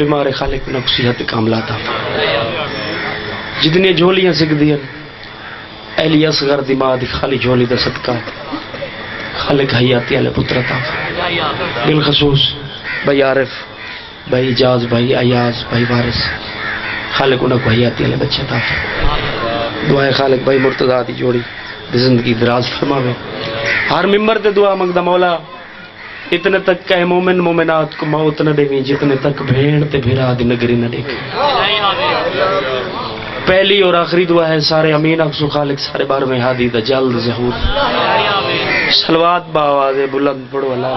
بیمار خالق نہ صحت کاملہ تھا جتنی جھولیاں سکھ دیا اہلی اصغر دماغ دی خالی جھولی دا صدقہ خالق حیاتی علیہ پتر تھا بالخصوص بھائی عارف بھائی اجاز بھائی ایاز بھائی وارث خالق انہوں کو حیاتی علیہ بچہ تھا دعائے خالق بھائی مرتضیٰ دی جوڑی زندگی دراز فرماوے ہر ممبر تے دعا مانگدا مولا اتنے تک کہ مومن مومنات کو موت نہ دے جتنے تک بھیڑ تے بھیرا دی نگری نہ دیکھے پہلی اور آخری دعا ہے سارے امین اقصو خالق سارے بار میں ہادی دا جلد ظہور صلوات باواز بلند پڑھو اللہ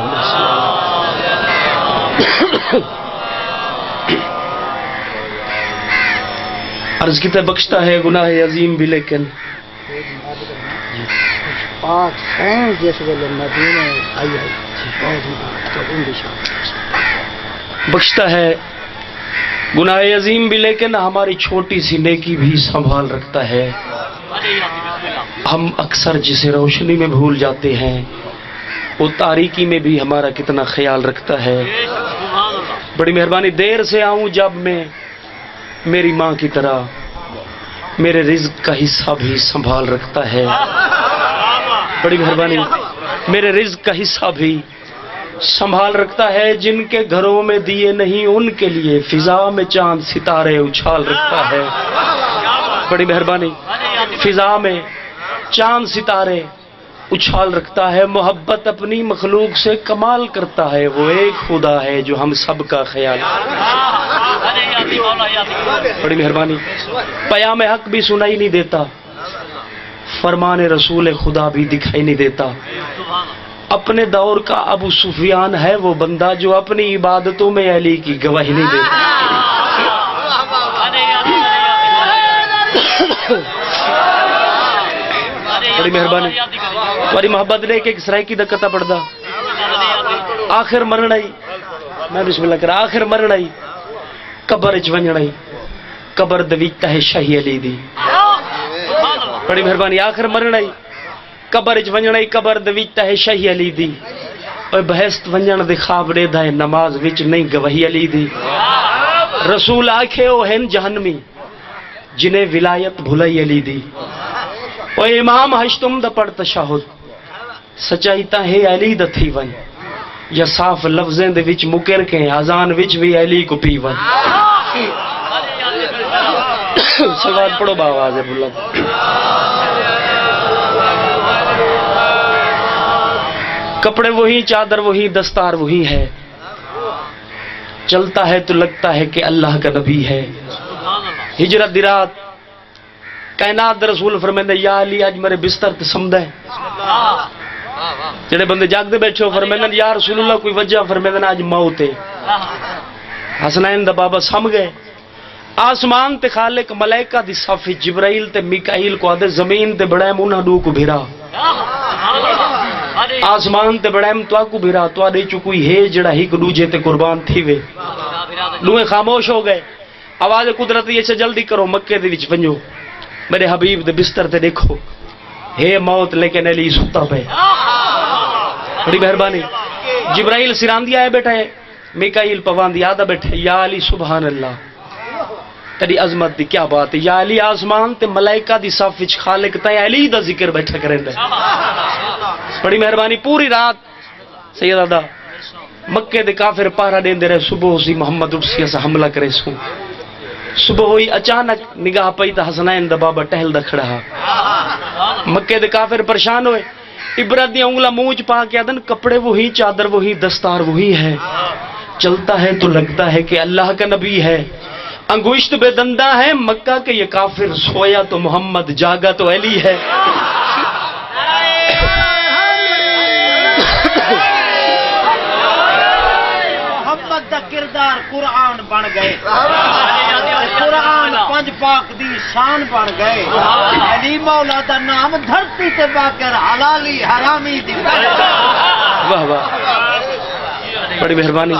عرض کی بخشتا ہے گناہ عظیم بھی لیکن پاک سین جس ویلے مدینے آئی بخشتا ہے گناہ عظیم بھی لیکن ہماری چھوٹی سی نیکی بھی سنبھال رکھتا ہے ہم اکثر جسے روشنی میں بھول جاتے ہیں وہ تاریکی میں بھی ہمارا کتنا خیال رکھتا ہے بڑی مہربانی دیر سے آؤں جب میں میری ماں کی طرح میرے رزق کا حصہ بھی سنبھال رکھتا ہے بڑی مہربانی میرے رزق کا حصہ بھی سنبھال رکھتا ہے جن کے گھروں میں دیے نہیں ان کے لیے فضا میں چاند ستارے اچھال رکھتا ہے بڑی مہربانی فضا میں چاند ستارے اچھال رکھتا ہے محبت اپنی مخلوق سے کمال کرتا ہے وہ ایک خدا ہے جو ہم سب کا خیال بڑی مہربانی پیام حق بھی سنائی نہیں دیتا فرمان رسول خدا بھی دکھائی نہیں دیتا اپنے دور کا ابو سفیان ہے وہ بندہ جو اپنی عبادتوں میں علی کی گواہی نہیں دیتا بڑی مہربانی بڑی محبت نے کہ سرائے کی دکتا پڑھدا آخر مرنائی میں بسم اللہ کرا آخر مرنائی قبر ونجنائی قبر دویتا ہے شاہی علی دی بڑی مہربانی آخر مرنائی قبر ونجنائی قبر دویتا ہے شاہی علی دی اور بہست ونجن دے خواب ریدھا ہے نماز وچ نہیں گواہی علی دی رسول آکھے او ہن جہنمی جنہیں ولایت بھلائی علی دی او امام ہشتم دا پڑھ تشہد سچائی تا ہے علی دا تھی ون یا صاف لفظیں دے وچ مکر کے اذان وچ بھی علی کو پی ون سلوات پڑھو باواز بلند کپڑے وہی چادر وہی دستار وہی ہے چلتا ہے تو لگتا ہے کہ اللہ کا نبی ہے ہجرت درات کائنات رسول فرمیندے یا علی آج میرے بستر تے سمدے جڑے بندے جاگ دے بیٹھے ہو فرمیندے یا رسول اللہ کوئی وجہ فرمیندے آج موت ہے حسنین دا بابا سم گئے آسمان تے خالق ملائکہ دی صفی جبرائیل تے میکائیل کو آدھے زمین تے بڑائم انہا دو کو بھیرا آسمان تے بڑائم تو آکو بھیرا تو آدھے چکوئی ہے جڑا ہی کو دوجے تے قربان تھی وے لوہیں خاموش ہو گئے آواز قدرت یہ سے جلدی کرو مکے دے وچ ونجو میرے حبیب دے بستر تے دیکھو ہے موت لیکن علی ستا پہ بڑی مہربانی جبرائیل سراندی آئے بیٹھا ہے میکائیل پواندی آدھا بیٹھے یا علی سبحان اللہ تیری عظمت دی کیا بات ہے یا علی آسمان تے ملائکہ دی صف وچ خالق تے علی دا ذکر بیٹھا کریں دے بڑی مہربانی پوری رات سیدہ مکے دے کافر پارا دین دے رہے صبح سی محمد اٹھسی اسا حملہ کرے سو صبح ہوئی اچانک نگاہ پئی تا حسنین دا بابا ٹہل دا کھڑا مکے دے کافر پریشان ہوئے عبرت دی انگلا موج پا کے آدن کپڑے وہی چادر وہی دستار وہی ہے چلتا ہے تو لگتا ہے کہ اللہ کا نبی ہے انگوشت بے دندہ ہے مکہ کے یہ کافر سویا تو محمد جاگا تو علی ہے محمد دا کردار قرآن بن گئے قرآن پنج پاک دی شان بن گئے علی مولا دا نام دھرتی تے باقر حلالی حرامی دی واہ واہ بڑی مہربانی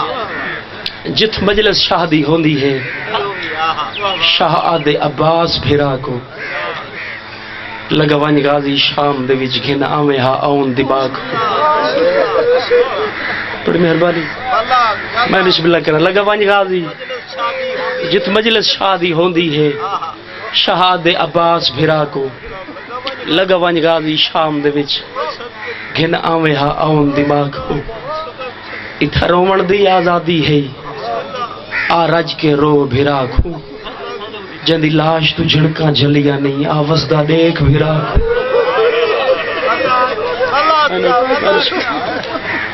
جت مجلس شادی ہوندی ہے شاہ آدھے عباس بھیرا کو لگا وانج غازی شام دے وچ گھن آویں ہا اون دماغ بڑی مہربانی میں بسم اللہ کرنا لگا وانج غازی جت مجلس شادی ہوندی ہے شہاد عباس بھرا کو لگا ونج غازی شام دے وچ گھن آویں ہا آون دماغ کو اتھا رومن دی آزادی ہے آ رج کے رو بھرا کو جندی لاش تو جھڑکاں جھلیا نہیں آوزدہ دیکھ بھرا کو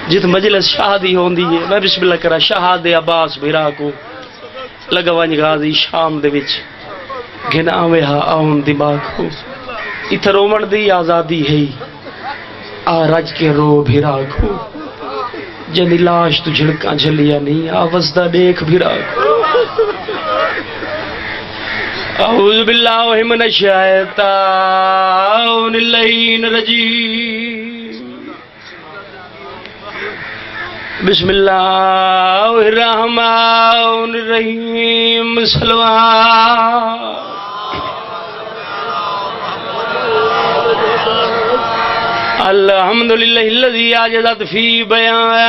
جت مجلس شادی ہوندی ہے میں بسم اللہ کرا شہاد عباس بھرا کو لگا ونج غازی شام دے وچ گھن آویں ہا آون دماغ کو اتھا رومن دی آزادی ہے آ رج کے رو بھرا کو جنی لاش تو جھڑکاں جھلیا نہیں آوزدہ دیکھ بھرا کو اعوذ باللہ من الشیطان اللعین الرجیم بسم اللہ الرحمن الرحیم صلوات الحمدللہ الذی عجزت فی بیانہ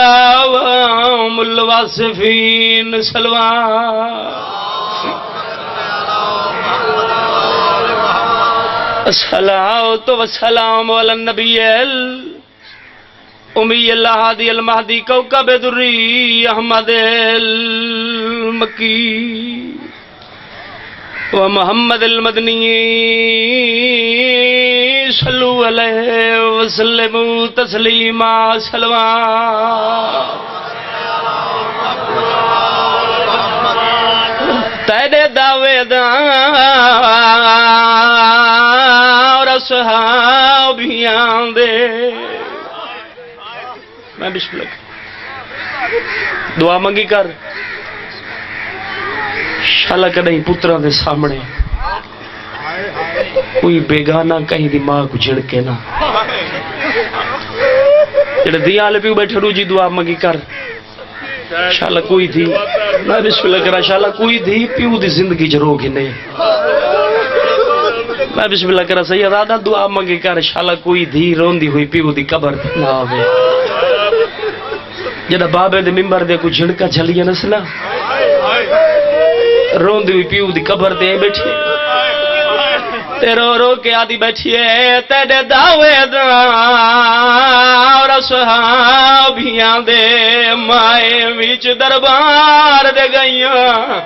اوہام الواصفین صلوات الصلاۃ والسلام علی النبی امی الہادی المہدی کوکب دری احمد المکی ومحمد المدنی صلو علیہ وسلم تسلیما صلوات تیرے دعوے اور اصحابیاں دے میں بسم اللہ دعا منگی کر شالا کدیں پترا دے سامنے کوئی بیگانہ کہیں دماغ جھڑکے نہ جڑے دیا لے پیو بیٹھے رو جی دعا منگی کر شالا کوئی تھی میں بسم اللہ کرا شالا کوئی تھی پیو دی زندگی جرو گھنے میں بسم اللہ کرا سید آدھا دعا منگی کر شالا کوئی تھی روندی ہوئی پیو دی قبر نہ آوے جڑا بابے دے ممبر دے کوئی جھڑکا جھلیا نسلا روندی ہوئی پیو دی قبر دے بیٹھی تے رو رو کے آدھی بیٹھی ہے تیرے دعوے اور صحابیاں دے مائے وچ دربار دے گئیاں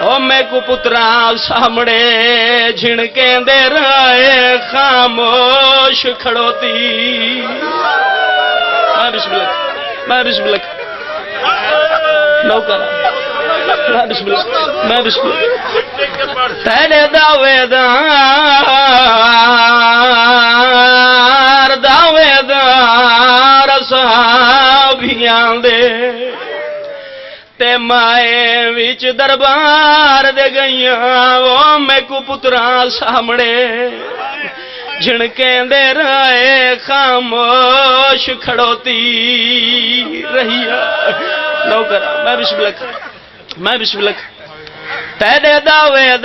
او میں کو پترا سامنے جھڑکیں دے رہے خاموش کھڑوتی میں بسم اللہ نوکر میں بسم اللہ تیرے دعوے دار صحابیاں دے تے مائے وچ دربار دے گئیاں وہ میں کو پترا سامنے جھڑکیں دے رہے خاموش کھڑوتی رہیا نوکرہ میں بسم اللہ میں بسم اللہ تیرے دعوے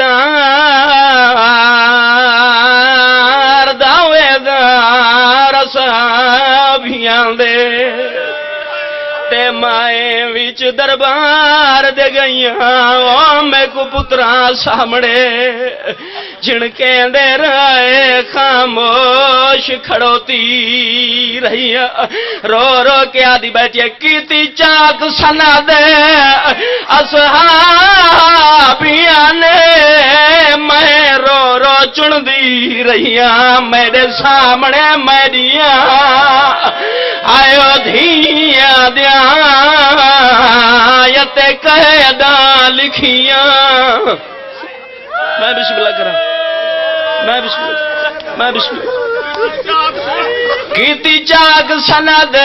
دار صحابیاں دے تے مائے وچ دربار دے گئیاں او میں کو پترا سامنے جھڑکیں دے رہے خاموش کھڑوتی رہیا رو رو کے آدھی بیٹھی کیتی چاک سنا دے اصحابیاں نے میں رو رو چن دی رہیا میرے سامنے میریاں آئیو دھیاں دیا یتے قیداں لکھیاں میں بسم اللہ کرا میں بسم اللہ کیتی چاک سند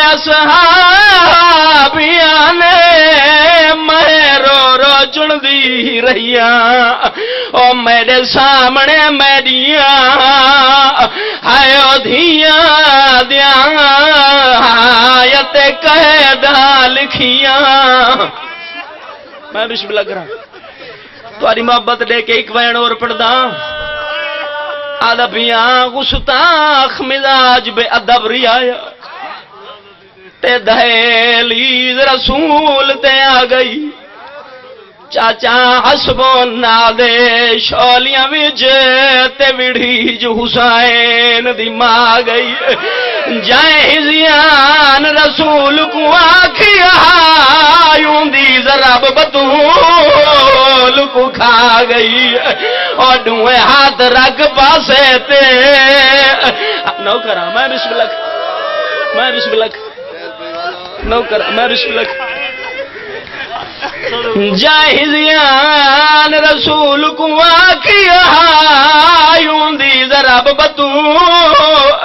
اصحابیاں نے میں رو رو چن دی رہیا او میرے سامنے میریاں آئیو دھیاں دیا آیت قیداں لکھیاں میں بسم اللہ کرا تاری محبت دے کے ایک وین اور پڑھدا ادبیاں گستاخ مزاج بے ادب رعایا تے دہلیز رسول تے آ گئی چاچا حسبون نادے شولیاں وچ تے وڑھی جو حسین دی ماں گئی جائزیان رسول کو آکھیا یوں دی ضرب بطول کو کھا گئی اور ڈوئے ہاتھ رکھ پاسے تے نو کرا میں بسم اللہ نو کرا میں بسم اللہ جاہزیان رسول کو آکھیا یوں دی ضرب بطول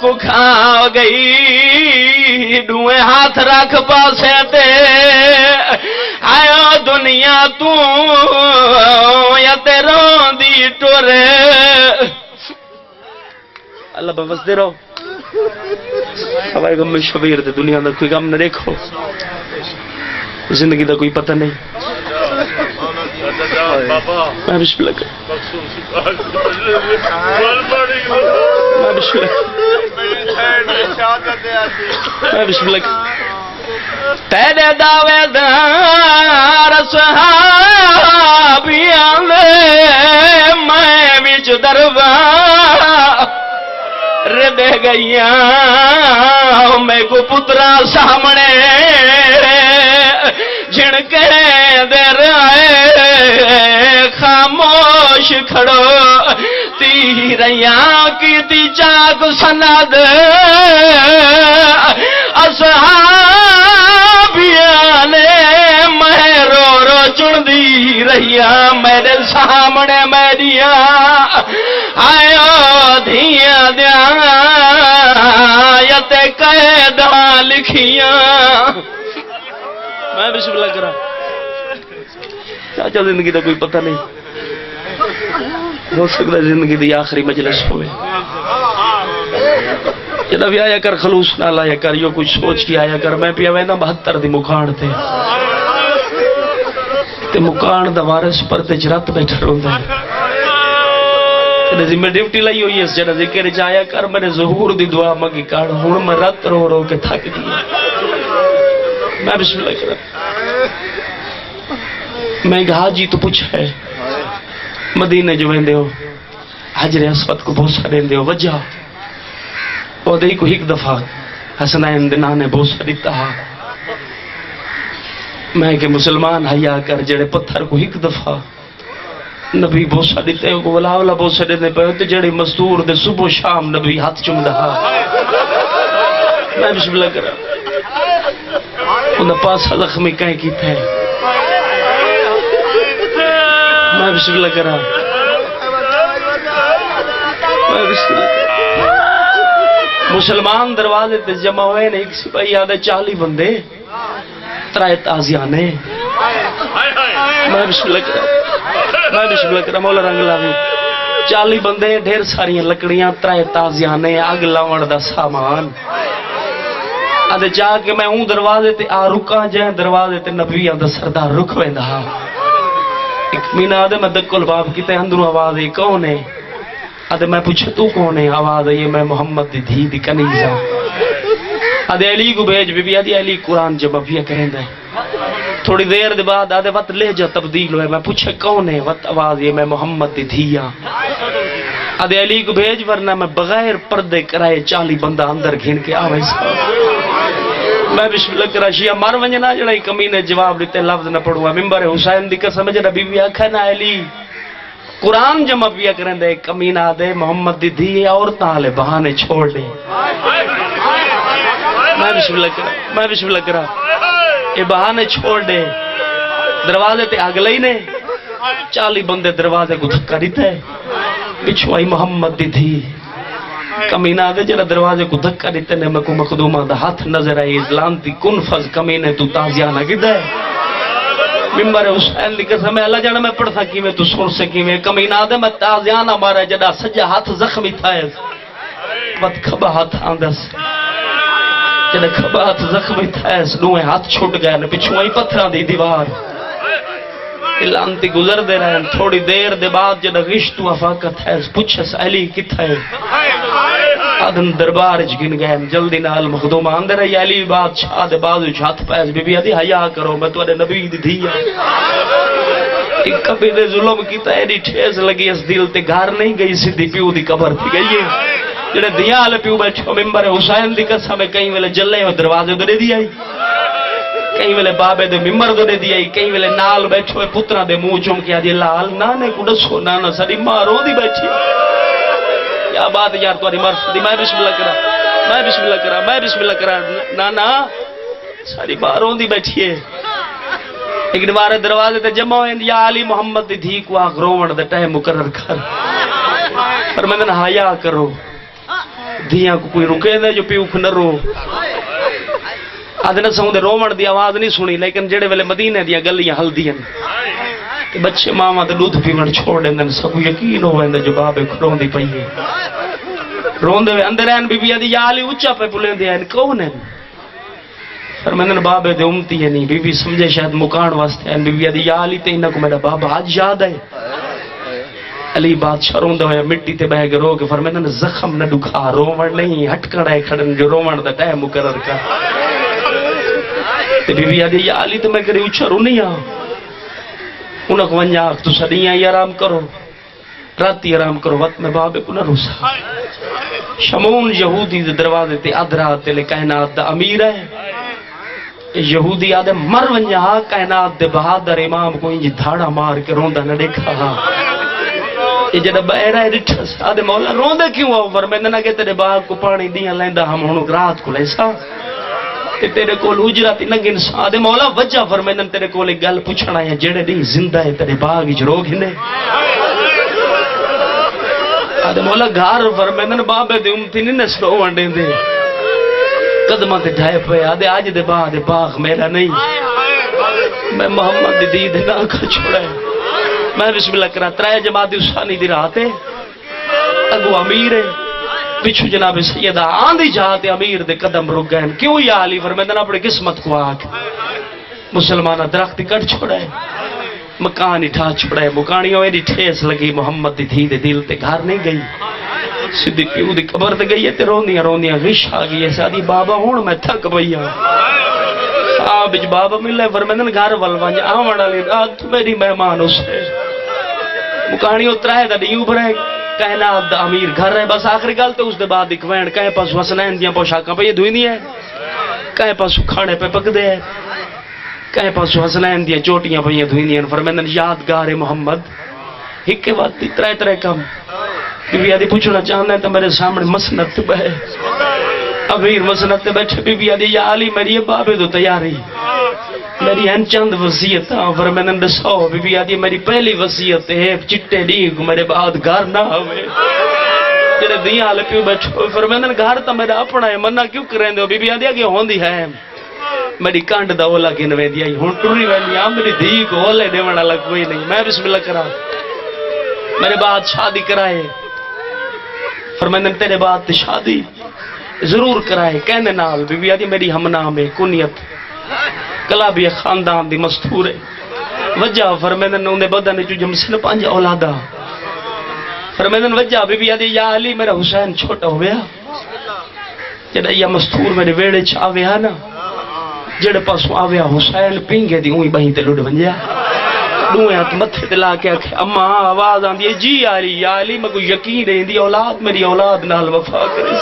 کو کھا گئی ڈوئے ہاتھ رکھ پاسے تے آیا دنیا تو یا تیروں دی ٹورے اللہ بفس دے رہو ہوائی غم میں شبیر دے دنیا دا کوئی غم نہ دیکھو زندگی دا کوئی پتہ نہیں میں بسم اللہ میں بسم اللہ تیرے دعوے دار صحابیاں لے میں وچ دربار دے گئیاں میں کو پترا سامنے جن کے دے رہے خاموش کھڑو تیریاں کی تی چاک سند اصحابیاں نے میں رو رو چن دی رہیاں میرے سامنے میریاں آئیو دھیاں دیاں یتے قیداں لکھیاں میں بسم اللہ کرا چاچا زندگی دا کوئی پتہ نہیں ہو سکتا ہے زندگی دی آخری مجلس ہوئے جنہ بھی آیا کر خلوص نہ لایا کر یو کچھ سوچ کی آیا کر میں پیا وینا 72 دی مکان تے مکان دا وارث پر تے جرات بیٹھا رہندا ہے تے ذمہ ڈیوٹی لائی ہوئی ہے جنہ ذکر چایا کر میرے ظہور دی دعا مگی کاڑ ہن میں رات رو رو کے تھک گیا میں بسم اللہ کرا میں ایک حاجی تو پوچھا ہے مدینے جو ویندے ہو حجر اسود کو بوسہ دیندے ہو وجہ وہ دے کو ایک دفعہ حسنین دنانے بوسہ دیتا ہے میں کہ مسلمان حیاء کر جڑے پتھر کو ایک دفعہ نبی بوسہ دیتے ہو کو ولا ولا بوسہ دیتے پہ ہوتے جڑے مزدور دے صبح و شام نبی ہاتھ چم دہا میں بسم اللہ کرا انہیں پاسا زخمی کہیں کی تھے میں بسم اللہ کرا میں بسم اللہ مسلمان دروازے تے جمع ہوئے نے ایک سپاہی آدھے 40 بندے ترائے تازیانے میں بسم اللہ کرا میں بسم اللہ کرا مولا رنگ لاوی 40 بندے ڈھیر ساری لکڑیاں ترائے تازیانے آگ لاون دا سامان آدھے جا کے میں ہوں دروازے تے آ رکا جائیں دروازے تے نبیان دا سردار رک ویندہ ایک مینہ آدھے میں دکل باب کی تے اندروں آواز ہے کون ہے آدھے میں پوچھے تو کون ہے آواز ہے یہ میں محمد دی دھی دی کنیزہ آدھے علی کو بھیج بی بی آدھے علی قرآن جب ابیا کریں دے تھوڑی دیر دے بعد آدھے وقت لے جا تبدیل ہوئے میں پوچھے کون ہے وقت آواز یہ میں محمد دی دھیا آدھے علی کو بھیج ورنہ میں بغیر پردے کرائے 40 بندہ اندر گھن کے آوے میں بسم اللہ کرا شیعہ مار ونجنا جڑائی کمینے جواب دیتے لفظ نہ پڑھوا ممبر حسین دی قسم جڑا بی بی آکھا نا علی قرآن جمع پیا کریں دے کمینہ دے محمد دی دھی عورتاں لے بہانے چھوڑ دے میں بسم اللہ کرا یہ بہانے چھوڑ دے دروازے تے آگ لئی نے 40 بندے دروازے کو دھکا دیتے پچھو آئی محمد دی دھی کمینہ دے جڑا دروازے کو دھکا دیتے نے میں کو مخدومہ دا ہاتھ نظر آئی اسلام تی کن فض کمینے تو تازیانہ کی دے ممبر حسین دی قسم ہے اللہ جانا میں پڑھ سکی میں تو سن سکی میں کمینہ دے میں تازیانہ مارا جڑا سجا ہاتھ زخمی تھا ہے بات کھبا ہاتھ آندس جڑا کھبا ہاتھ زخمی تھا ہے نوے ہاتھ چھوٹ گئے نے پچھو آئی پتھران دی دیوار لانتی گزر دے رہے ہیں. تھوڑی دیر دے بعد جب غشت وفاقت ہے پوچھس علی کتھا ہے آدم دربار گن گئے جلدی نال مخدوم آندے رہی. علی بادشاہ دے بازو ہاتھ پیس بی بی آدھی حیا کرو میں تواڈے نبی دی دھی ہاں. ایک کبھی دے ظلم کیتا ایڈی ٹھیس لگی اس دل تے گھر نہیں گئی سیدھی پیو دی قبر تھی گئی ہے. جڑے دیاں والے پیو بیٹھو ممبر حسین دی قسم کئی ویلے جلے ہو دروازے دے دی آئی کئی ویلے بابے دے ممبر دے دی آئی کئی ویلے نال بیٹھو پتراں دے منہ چوم کے آدھی لال نانے کو دسو نانا ساری ماں رو دی بیٹھی. کیا بات یار تمہاری مرد دی میں بسم اللہ کرا میں بسم اللہ کرا میں بسم اللہ کرا نانا ساری ماں رو دی بیٹھی ہے. ایک دوارے دروازے تے جمع ہوئے یا علی محمد دی دھی کو آخ رومن دے ٹائم مقرر کر پر میں نے حیا کرو دھیاں کو کوئی رکے دے جو پیوکھ نہ رو. آدھے نہ سہوں دے رومن دی آواز نہیں سنی لیکن جڑے ویلے مدینے دیا گلیاں ہل دیاں کہ بچے ماما تے دودھ پیون چھوڑ دیں سب یقین ہوئے جو بابے کھڑوں دی پئیے روندے ہوئے اندر ہیں بی بی آدھی یا علی اچھا پہ پلیں دیا ہیں کون ہیں فرمائن بابے دے امتی ہے نہیں بی بی سمجھے شاید مکان واسطے ہیں بی بی آدھی یا علی تے انہا کو میرا بابا آج یاد ہے. علی بادشاہ روندہ ہویا مٹی تے بہ گے رو کے فرمائن زخم نہ ڈکھا رومن نہیں ہٹکڑ ہے کھڑن جو رومن دا ٹائم مقرر کر. بی بی آدھی یا علی تو میں کرے اچھا رو نہیں آؤ انہوں کو ونجا تو سڑیاں ہی آرام کرو راتی آرام کرو وقت میں بابے کو نہ روسا. شمون یہودی دروازے تے ادرات تے لے کائنات دا امیر ہے. یہودی آدھے مر ونجا کائنات دے بہادر امام کو انجی دھاڑا مار کے روندہ نہ دیکھا. یہ جڑا بہرہ ہے ڈٹھا آدھے مولا روندے کیوں آؤ فرمائندہ نہ کہ تیرے باغ کو پانی دیاں لیندہ ہم ہونوں رات کو لیسا تیرے کول اجرت ننگن آدھے مولا وجہ فرمائندہ تیرے کول ایک گل پوچھنا ہے جڑے نہیں زندہ ہے تیرے باغ جو روگ ہنے. آدھے مولا گھار فرمائندہ بابے دے امتی نہیں نسلو وانڈے دے قدمہ تے ڈھائے پہ آدھے آج دے باغ میرا نہیں میں محمد دی دید نہ کھا چھوڑا ہے. میں بسم اللہ کرا ترائے جماعت اسانی دی رہاتے اگو امیر ہے پچھو جناب سیدہ آندھی جاتے امیر دے قدم رک گئے کیوں یا علی فرمیدن اپنے قسمت کو آگ مسلمانہ درختی کٹ چھوڑا ہے مکانی ٹھا چھوڑا ہے مکانیوں میں ٹھیس لگی محمد دی دھی دے دل تے گھر نہیں گئی سیدھی پیو دی قبر تے گئی ہے تے روندیاں غش آگئی ہے سادی بابا ہون میں تھک بھئیا بچ بابا ملے فرمیدن گھر والوانج آمڑا لی رات میری مہمان اس ہے مکانی اترائے دا دیو بھرے کائنات دا امیر گھر رہے بس آخری گل تے اس دے بعد ایک وین کہیں پاس وسنین دیاں پوشاکاں پہ یہ دھوئی نہیں ہے کہیں پاس کھانے پہ پک دے ہے کہیں پاس وسنین دیاں چوٹیاں پہ یہ دھوئی نہیں ہے فرمیدن یادگار محمد ہک کے بعد ترائے کم بی بی آدھی پوچھنا چاہنا ہے تو میرے سامنے مسنت بہ امیر مسنت بیٹھے بی بی آدھی یا علی میری بابے تو تیاری میری ہیں چند وصیت فرمیدن دسو بی بی آدھی میری پہلی وصیت ہے چٹے ڈیگ میرے بعد گھر نہ ہوئے جڑے دیاں والے پیو بیٹھو فرمیدن گھر تو میرا اپنا ہے منع کیوں کریں دے بی بی آدھی کہ ہوندی ہے میری کانڈ دا اولا گنوے دیا ہوں ٹری ویلی میری دھی کو اولے دیونا لگ کوئی نہیں میں بسم اللہ کرا میرے بعد شادی کرائے فرمیدن تیرے بعد شادی ضرور کرائے کہنے نال بی بی آدھی میری ہمنا میں کنیت کلابی خاندان دی مستور ہے وجہ فرمیدن انہیں بدن جو جمسن 5 اولادہ فرمیدن وجہ بی بی آدھی یا علی میرا حسین چھوٹا ہویا جڑا یہ مستور میرے ویڑے چھاویا نا جڑے پاسوں آویا حسین پینگے دی اوہی بہین تے لڑ بن جا دوئے ہاتھ متھے دلا کے آکھے اما آواز آن دی جی علی یا علی میں کوئی یقین رہی دی اولاد میری اولاد نال وفا کرے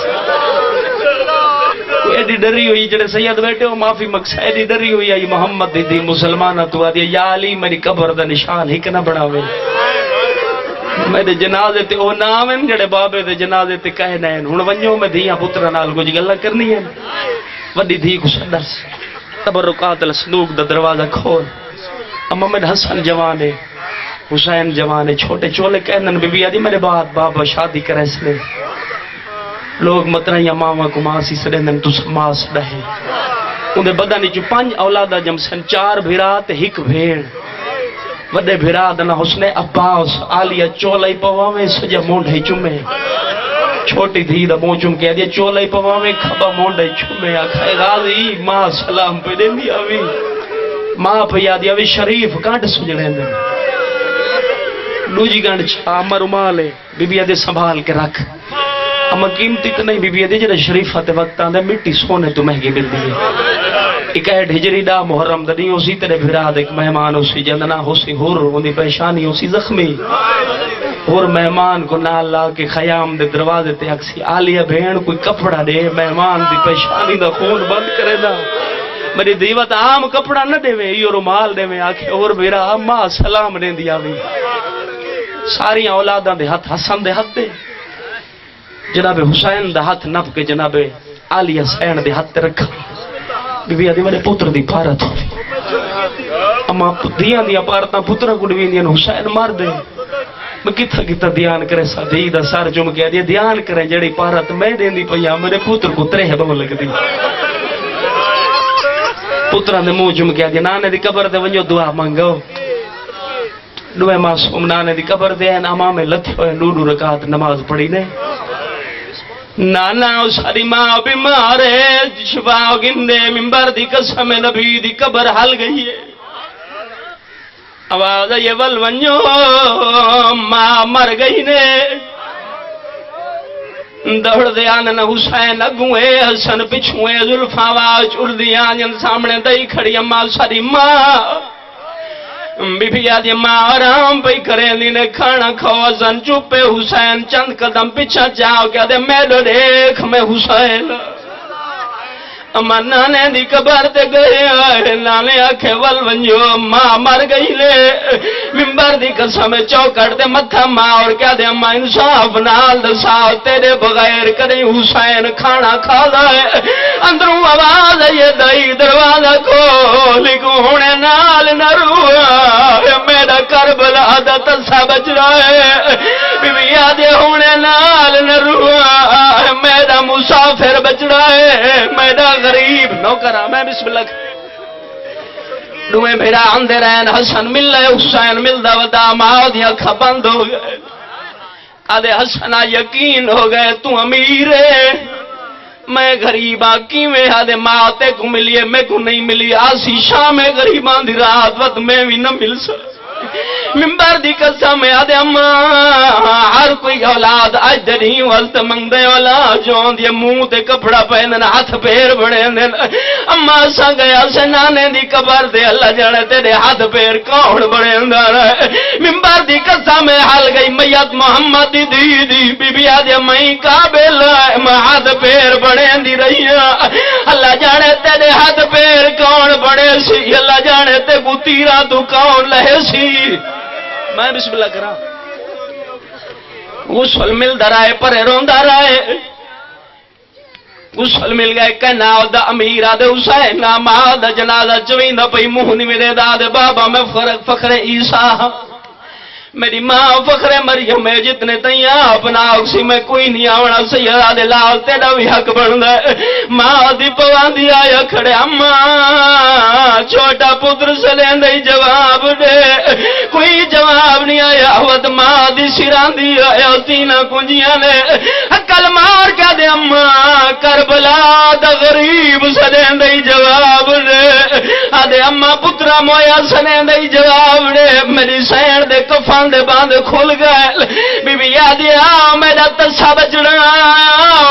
کوئی ایڈی ڈری ہوئی جڑے سید بیٹھے ہو معافی مقصد ایڈی ڈری ہوئی آئی محمد دی مسلمانہ تو آدھی یا علی میری قبر دا نشان ہی کنا بڑھاوے میرے جنازے تے او نام ہیں جڑے بابے دے جنازے تے کہنا ہے ہن ونجو میں دھیاں پترا نال کچھ گلاں کرنی ہے وڈی دھی کو سدرس تبرکات الصندوق دا دروازہ کھول اما میں حسن جوان ہے حسین جوان ہے چھوٹے چولے کہنن بی بی آدھی میرے بعد بابا شادی کرے اس نے لوگ مطرح ماما کو ماسی سڑندن تو سماس ڈہے انہیں بدانی چو 5 اولادہ جمسن 4 بھیرات 1 بھیڑ وڈے بھیرات نہ حسن عباس آلیہ چولائی پواوے سجا مونڈھے چمے چھوٹی دھی دا مون چم کہہ دیا چولائی پواوے کھبا مونڈھے چمے آکھائے غازی ماں سلام پہ دیں دیا بھی ماں پہ یادیا بھی شریف کانٹ سجڑیں دیں دوجی گنڈ چھا اما رومال ہے بی بی آدھے سنبھال کے رکھ اما قیمتی تو نہیں بی بی آدھے جنہیں شریفہ تے وقت آندھے مٹی سونے تو مہنگی مل دی ایک ایڈ ہجری دا محرم دا نہیں اسی تیرے بھراد ایک مہمان اسی جندنا اسی ہور اندھی پیشانی اسی زخمی اور مہمان کو نال لا کے خیام دے دروازے تے اکسی آلیہ بہن کوئی کپڑا دے مہمان دی پیشانی دا خون بند کرے دا میری دیوت عام کپڑا نہ دے میں یہ رومال دے میں آکھے اور میرا اما سلام دے دیا بھی ساری اولاداں دے ہاتھ حسن دے ہاتھ دے جناب حسین دا ہاتھ نپ کے جناب آلیہ سین دے ہاتھ رکھا بی بی آدھی میرے پتر دی پارت ہوئی اما دیاں دیا پارتاں پترہ کو ڈوین دیا حسین مار دے میں کتا دیان کرے سا دی دا سار جم کیا دیا دیان کرے جڑی پارت میں دین دی پیا میرے پتر کو ترے ہے بہن لگ دی پترہ نے منہ جم کیا دیا نانے دی قبر دے ونجو دعا منگو دوے معصوم نانے دی قبر دے ہیں امام لتھ ہوئے نوڈو رکعت نماز پڑھی نے نانا ساری ماں بیمارے شفا گندے منبر دی قسم نبی دی قبر حل گئی ہے آواز یہ ول ونجو ماں مر گئی نے دوڑ دے آنن حسین اگوئے حسن پچھوئے زلفاں واچ اردیاں جن سامنے دائی کھڑی اماں ساری ماں بی بی آدھی ماں آرام پہ کریں دینے کھانا کھوا زن چوپے حسین چند قدم پیچھا جاؤ کیا دے میلو دیکھ میں حسین اما نانے دی قبر تے گئے آئے نانے آکھے ول ونجو ماں مر گئی لے منبر دی قسم چوکڑ دے متھا ماں اور کیا دے اما انصاف نال دساؤ تیرے بغیر کریں حسین کھانا کھا دائے اندروں آواز یہ دائی دروازہ کھول کو ہونے نال نہ روا میرا کربلا دا تسا بچ رہا ہے بی بی آدھے ہونے نال نہ روا میرا مسافر بچ رہا ہے میرا غریب نوکرہ میں بسم اللہ دوئے میرا اندر رہن حسن مل رہے حسین مل دا ودا ماں اکھا بند ہو گئے آدھے حسنہ یقین ہو گئے تو امیر ہے میں غریباں کیویں آدھے ماں تے کو ملیے میں کو نہیں ملی آسی شام غریباں دی رات وقت میں بھی نہ مل سکتا منبر دی قسم آدھے اماں ہر کوئی اولاد اج نہیں وقت منگ دے اولاد جون دی منہ تے کپڑا پہنن ہاتھ پیر بڑے دن اماں سا گیا سے نانے دی قبر دے اللہ جانے تیرے ہاتھ پیر کون بڑے اندر منبر دی قسم حل گئی میت محمد دی بی بی آدھے میں قابل میں ہاتھ پیر بڑے دی رہی اللہ جانے تیرے ہاتھ پیر کون بڑے سی اللہ جانے تے کو تیرا تو کون لہے سی میں بسم اللہ کرا غسل مل درائے پرے روندہ رائے غسل مل گئے کہنا دا امیر آدھے حسین ماں دا جنازہ چوین دا پئی مہنی میرے دادے بابا میں فخر عیسیٰ میری ماں فخر مریم میں جتنے تیاں اپنا اکسی میں کوئی نہیں آونا سیدہ دے لال تیڑا بھی حق بن دے ماں دی پوان دی آیا کھڑے اماں چھوٹا پتر سے لین دے جواب دے کوئی جواب نہیں آیا وقت ماں دی سران دی آیا تینہ کنجیاں نے کل مار کیا دے اماں کربلا دا غریب سے لین دے جواب دے آدھے اماں پترہ مویا سے لین دے جواب دے میری سین دے کفان دے باندھ کھل گئے بی بی یادی میرا تسا بچنا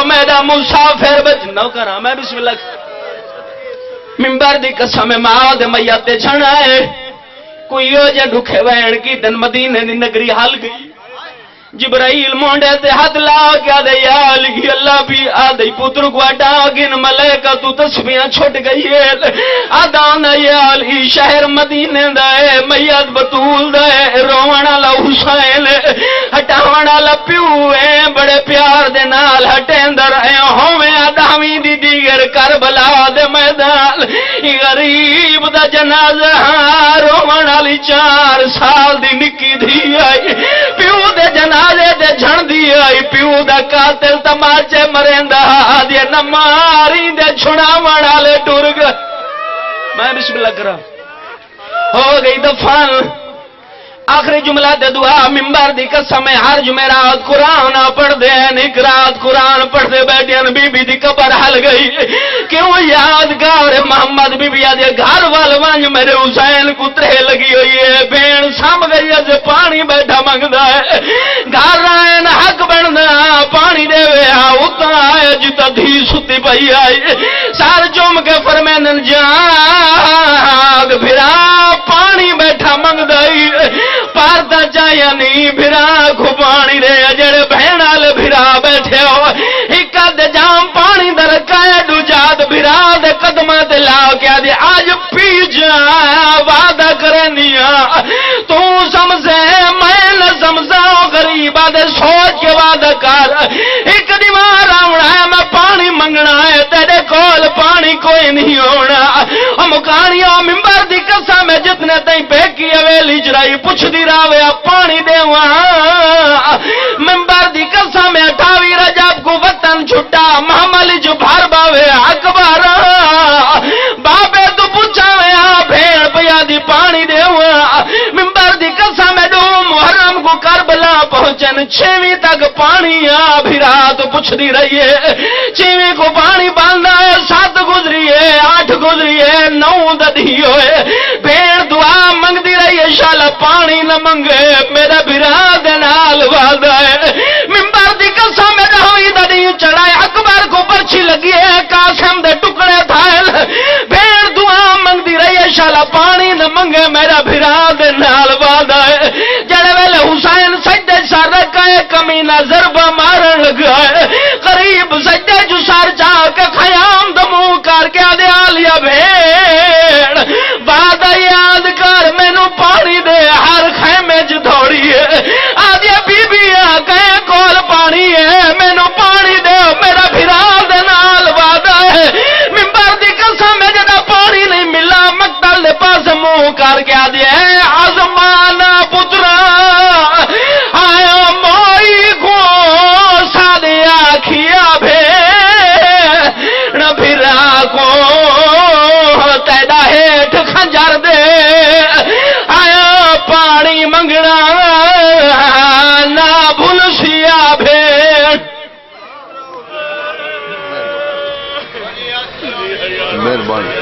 میرا مسافر بچنا کرا میں بسم اللہ منبر دی قسم ماں دے میتے چھڑا ہے کوئی ہو جے ڈکھے وین کی دن مدینے دی نگری حل گئی جبرائیل مونڈے تے حد لا کیا دے یا علی اللہ بھی آدھئی پتر کو اٹا گن ملیکہ تو تسبیاں چھٹ گئی ہے آدھانا یا علی شہر مدینے دائے میت بطول دائے روانہ لا حسین ہٹاوانا لا پیو بڑے پیار دے نال ہٹیندر ہوئے آدھامی دی دیگر کربلا دے میدان غریب دا جنازہ روانہ لی 4 سال دی نکی دی آئی پیو دے جنازہ دے جھن دی آئی پیو دا قاتل تماچے مرندہ آدھے نماری دے چھڑا منالے ٹورگ میں بسم اللہ کرا ہو گئی دفن آخری جملہ دے دعا منبر دی قسم ہر جمعرات قرآن پڑھ دے ایک رات قرآن پڑھ دے بیٹھے بی بی دی قبر ہل گئی کیوں یادگار محمد بی بی آدھے گھر وال وانج میرے حسین کو ترے لگی ہوئی ہے بین سام گئی ہے پانی بیٹھا منگدا ہے گھر رائن حق بننا پانی دے وے اتنا آئے جتا دھی ستی پئی آئی سار چوم کے فرمین جاگ بھرا پانی بیٹھا منگدا پارتا چاہیا نہیں بھرا کھپانی رے جڑے بہنال بھرا بیٹھے ہو ایک دے جام پانی در کائے دو جاد بھرا دے قدمہ دے لا کیا دے آج پی جا وعدہ کرنیا تو سمجھے میں نہ سمجھاؤ غریبہ دے سوچ کے وعدہ کر ایک دیوار آونا ہے میں پانی منگنا ہے تیرے کول پانی کوئی نہیں ہونا مکانیوں ممبر دی قسم میں جتنے تائیں پیکی اویلی جرائی پوچھ دی راوے پانی دے وہاں ممبر دی قسم میں 28 رجب کو وطن چھٹا محملی جو بھار باوے اکبر بابے تو پوچھا وے بھیڑ پیا دی پانی دے وہاں ممبر دی قسم میں دو محرم کو کربلا پہنچن 6ویں تک پانی بھی رات پوچھ دی رہی ہے 6ویں کو پانی باندھا ہے 7 گزری ہے 8 گزری ہے 9 ددھی ہوئے بھیڑ دعا منگ دی رہی ہے شالا پانی نہ منگے میرا بھرا دے نال وعدہ ہے ممبر دی قسم میں ہوئی ددھی چڑھائے اکبر کو پرچھی لگی ہے قاسم دے ٹکڑے تھائل بھیڑ دعا منگ دی رہی ہے شالا پانی نہ منگے میرا بھرا دے نال وعدہ ہے جڑے ویلے حسین سجدے سر رکھائے کمینہ ضربہ مارن لگا ہے قریب سجدے جو سر چاہ کے خیام دمو کر کے آدھے آلیا بھیڑ وعدہ یاد کر مینو پانی دے ہر خیمے جو دوڑی ہے آدھے بی بی کہیں کول پانی ہے مینو پانی دے میرا بھرا دے نال وعدہ ہے ممبر دی قسم میں جدا پانی نہیں ملا مقتل دے پاس منہ کر کے آدھے آزمانا پترا آیا موئی کو سادیا کھیا بھیڑ بھرا کو تیدا ہیٹھ خنجر دے آیا پانی منگنا نہ بھول سیا بھیڑ مہربانی